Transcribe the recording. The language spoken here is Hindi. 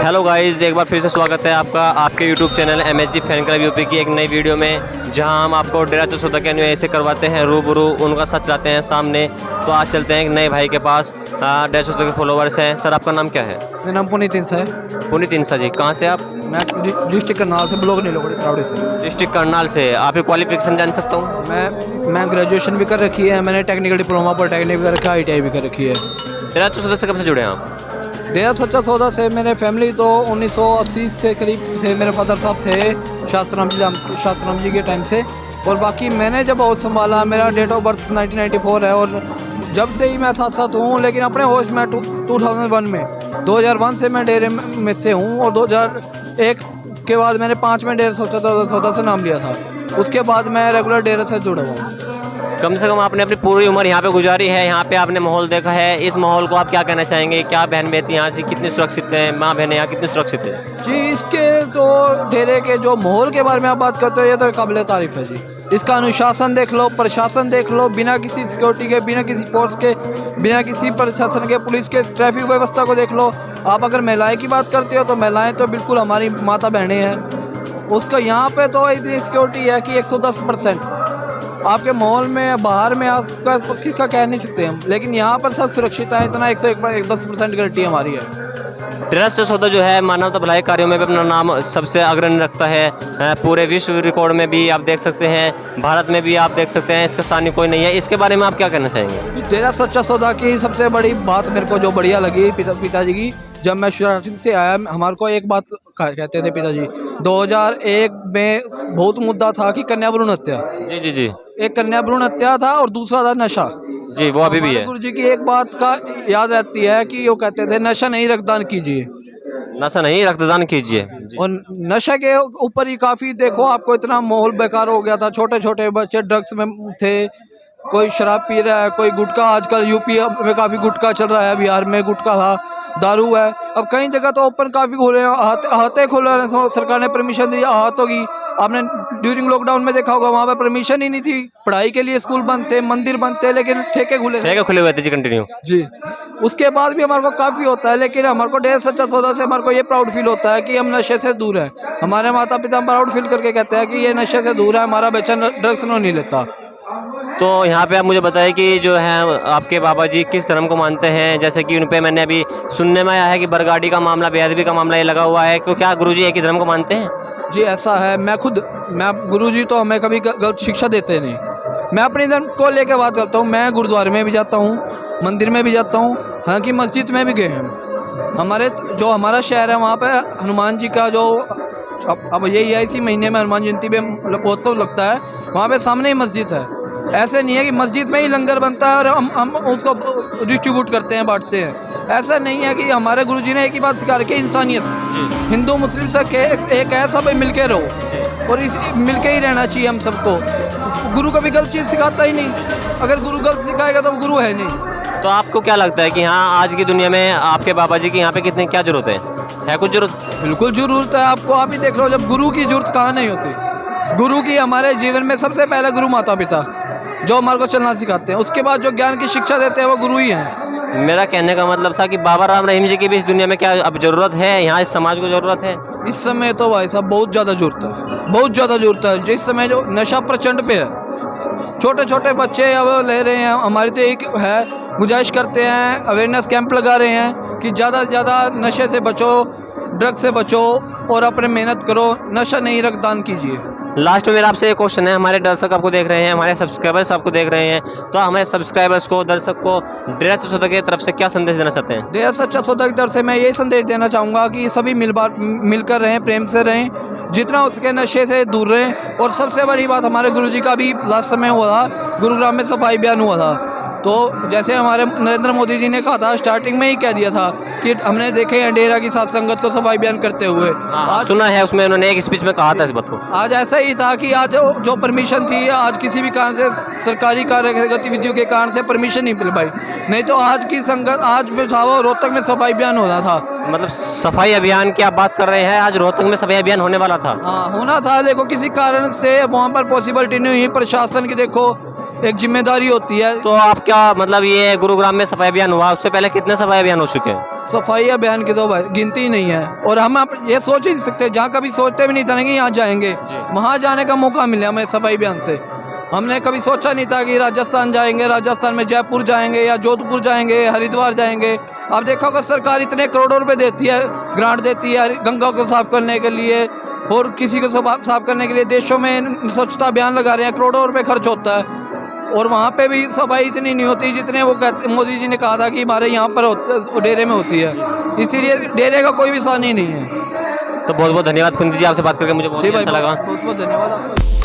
हेलो गाइस, एक बार फिर से स्वागत है आपका आपके YouTube channel MSG fan club UP की एक नई वीडियो में, जहां हम आपको डेरा चौसौदा के अन्वय ऐसे करवाते हैं रूबरू, उनका सच लाते हैं सामने। तो आज चलते हैं एक नए भाई के पास, डेरा चौसौदा के फॉलोवर्स हैं। सर, आपका नाम क्या है? मेरा नाम पुनीत इंसा है। पुनीत इंसा जी, कहाँ से आप? मैं डिस्ट्रिक्ट करनाल से, ब्लॉक नीलोखड़ी त्रावड़ी से। डिस्ट्रिक्ट करनाल से। आपकी क्वालिफिकेशन जान सकता हूँ? मैं ग्रेजुएशन भी कर रखी है, मैंने टेक्निकल डिप्लोमा पॉलिटेक्निक भी कर रखा है, ITI भी कर रखी है। डेरा चौसौदा से कब से जुड़े हैं आप? डेरा सच्चा सौदा से मेरे फैमिली तो 1980 से करीब से मेरे फादर साहब थे, शास्त्राम जी के टाइम से। और बाकी मैंने जब हाउस संभाला, मेरा डेट ऑफ बर्थ 1994 है और जब से ही मैं साथ साथ हूँ। लेकिन अपने होश में 2001 में 2001 से मैं डेरे में से हूँ और 2001 के बाद मैंने 5 में डेरा सौदा से नाम लिया था। उसके बाद मैं रेगुलर डेरे से जुड़ा हुआ हूँ। कम से कम आपने अपनी पूरी उम्र यहाँ पे गुजारी है, यहाँ पे आपने माहौल देखा है। इस माहौल को आप क्या कहना चाहेंगे? क्या बहन बेटी यहाँ से कितनी सुरक्षित है, माँ बहन यहाँ कितनी सुरक्षित है? जी, इसके तो डेरे के जो माहौल के बारे में आप बात करते हो, ये तो काबिल तारीफ है जी। इसका अनुशासन देख लो, प्रशासन देख लो, बिना किसी सिक्योरिटी के, बिना किसी फोर्स के, बिना किसी प्रशासन के, पुलिस के, ट्रैफिक व्यवस्था को देख लो। आप अगर महिलाएं की बात करते हो तो महिलाएं तो बिल्कुल हमारी माता बहनें हैं। उसका यहाँ पे तो इतनी सिक्योरिटी है कि 110% आपके माहौल में, बाहर में आपका किसका कह नहीं सकते हम, लेकिन यहाँ पर सब सुरक्षित है। इतना 110% गारंटी हमारी है। डेरा चौसौदा जो है मानवता भलाई कार्यों में भी अपना नाम सबसे अग्रणी रखता है। पूरे विश्व रिकॉर्ड में भी आप देख सकते हैं, भारत में भी आप देख सकते हैं, इसका सानी कोई नहीं है। इसके बारे में आप क्या कहना चाहेंगे? डेरा सच्चा सौदा की सबसे बड़ी बात मेरे को जो बढ़िया लगी पिताजी की, जब मैं शरारती से आया, हमारे को एक बात कहते थे पिताजी। 2001 में बहुत मुद्दा था कि कन्या भ्रूण हत्या। जी जी जी एक कन्या भ्रूण हत्या था और दूसरा था नशा। जी, वो अभी भी है। गुरु जी की एक बात का याद रहती है कि वो कहते थे नशा नहीं रक्तदान कीजिए, नशा नहीं रक्तदान कीजिए। जी। और नशे के ऊपर ही काफी देखो, आपको इतना माहौल बेकार हो गया था। छोटे छोटे बच्चे ड्रग्स में थे, कोई शराब पी रहा है, कोई गुटखा। आजकल यूपी में काफी गुटखा चल रहा है, बिहार में गुटखा था, दारू है। अब कई जगह तो ओपन काफी खुले हैं, अहाते खुले हैं, सरकार ने परमिशन दी अहातों की। आपने ड्यूरिंग लॉकडाउन में देखा होगा, वहाँ पे परमिशन ही नहीं थी। पढ़ाई के लिए स्कूल बंद थे, मंदिर बंद थे, लेकिन ठेके खुले थे। ठेके खुले हुए थे जी, कंटिन्यू। जी, उसके बाद भी हमारे को काफ़ी होता है, लेकिन हमारे को डेरा सच्चा सौदा से हमारे को ये प्राउड फील होता है कि हम नशे से दूर हैं। हमारे माता पिता प्राउड फील करके कहते हैं कि ये नशे से दूर है, हमारा बच्चा ड्रग्स नहीं लेता। तो यहाँ पे आप मुझे बताइए कि जो है आपके बाबा जी किस धर्म को मानते हैं? जैसे कि उन पे मैंने अभी सुनने में आया है कि बरगाड़ी का मामला, बेअदबी का मामला ये लगा हुआ है। तो क्या गुरुजी एक ही धर्म को मानते हैं? जी, ऐसा है। मैं गुरुजी तो हमें कभी गलत शिक्षा देते नहीं। मैं अपने धर्म को लेकर बात करता हूँ। मैं गुरुद्वारे में भी जाता हूँ, मंदिर में भी जाता हूँ, हालांकि मस्जिद में भी गए हैं। जो हमारा शहर है, वहाँ पे हनुमान जी का जो अब यही है, इसी महीने में हनुमान जयंती पे महोत्सव लगता है। वहाँ पे सामने ही मस्जिद है। ऐसे नहीं है कि मस्जिद में ही लंगर बनता है और हम उसको डिस्ट्रीब्यूट करते हैं, बांटते हैं। ऐसा नहीं है कि हमारे गुरुजी ने एक ही बात सिखा रखी है, इंसानियत। हिंदू मुस्लिम सब एक है, सब मिलके रहो और मिलके ही रहना चाहिए हम सबको। गुरु कभी गलत चीज़ सिखाता ही नहीं। अगर गुरु गलत सिखाएगा तो गुरु है नहीं। तो आपको क्या लगता है कि हाँ, आज की दुनिया में आपके बाबा जी की यहाँ पे कितनी क्या जरूरत है कुछ जरूरत? बिल्कुल जरूरत है आपको। आप ही देख लो, जब गुरु की जरूरत कहाँ नहीं होती। गुरु की हमारे जीवन में सबसे पहला गुरु माता पिता, जो हमारे को चलना सिखाते हैं। उसके बाद जो ज्ञान की शिक्षा देते हैं वो गुरु ही हैं। मेरा कहने का मतलब था कि बाबा राम रहीम जी की भी इस दुनिया में क्या अब जरूरत है? यहाँ इस समाज को जरूरत है इस समय तो भाई साहब बहुत ज़्यादा जरूरत है, बहुत ज़्यादा जरूरत है। जिस समय जो नशा प्रचंड पे है, छोटे छोटे बच्चे अब ले रहे हैं। हमारी तो एक है, गुजारिश करते हैं, अवेयरनेस कैंप लगा रहे हैं कि ज़्यादा से ज़्यादा नशे से बचो, ड्रग से बचो और अपने मेहनत करो। नशा नहीं, रक्तदान कीजिए। लास्ट में मेरा आपसे एक क्वेश्चन है। हमारे दर्शक आपको देख रहे हैं, हमारे सब्सक्राइबर्स आपको देख रहे हैं, तो हमारे सब्सक्राइबर्स को, दर्शक को डेरा चौसौदा की तरफ से क्या संदेश देना चाहते हैं? डेरा सच्चा सौदा की तरफ से मैं यही संदेश देना चाहूँगा कि सभी मिलकर रहें, प्रेम से रहें, जितना हो सके नशे से दूर रहें। और सबसे बड़ी बात, हमारे गुरुजी का भी लास्ट समय हुआ था, गुरुग्राम में सफाई अभियान हुआ था। तो जैसे हमारे नरेंद्र मोदी जी ने कहा था, स्टार्टिंग में ही कह दिया था कि हमने देखे हैं डेरा की साथ संगत को सफाई अभियान करते हुए। आज सुना है, उसमें उन्होंने एक स्पीच में कहा था इस बात को। आज ऐसा ही था कि आज जो परमिशन थी, आज किसी भी कारण से, सरकारी कार्य गतिविधियों के कारण से परमिशन नहीं मिल पाई। नहीं तो आज की संगत, आज भी था वो रोहतक में सफाई अभियान होना था। मतलब सफाई अभियान की आप बात कर रहे हैं? आज रोहतक में सफाई अभियान होने वाला था? हाँ, होना था। देखो किसी कारण से वहाँ पर पॉसिबिलिटी नहीं हुई। प्रशासन की देखो एक जिम्मेदारी होती है। तो आप क्या मतलब, ये गुरुग्राम में सफाई अभियान हुआ, उससे पहले कितने सफाई अभियान हो चुके हैं? सफाई अभियान की तो भाई गिनती ही नहीं है। और हम ये सोच ही नहीं सकते, जहाँ कभी सोचते भी नहीं था कि यहाँ जाएंगे, वहाँ जाने का मौका मिला हमें सफाई अभियान से। हमने कभी सोचा नहीं था कि राजस्थान जाएंगे, राजस्थान में जयपुर जाएंगे या जोधपुर जाएंगे, हरिद्वार जाएंगे। आप देखो कि सरकार इतने करोड़ों रुपए देती है, ग्रांट देती है गंगा को साफ करने के लिए और किसी को साफ करने के लिए। देशों में स्वच्छता अभियान लगा रहे हैं, करोड़ों रुपए खर्च होता है और वहाँ पे भी सफाई इतनी नहीं होती जितने वो कहते। मोदी जी ने कहा था कि हमारे यहाँ पर डेरे में होती है, इसीलिए डेरे का कोई भी सानी नहीं है। तो बहुत बहुत धन्यवाद कुंती जी, आपसे बात करके मुझे बहुत जी भाई, अच्छा लगा। बहुत बहुत धन्यवाद आपका।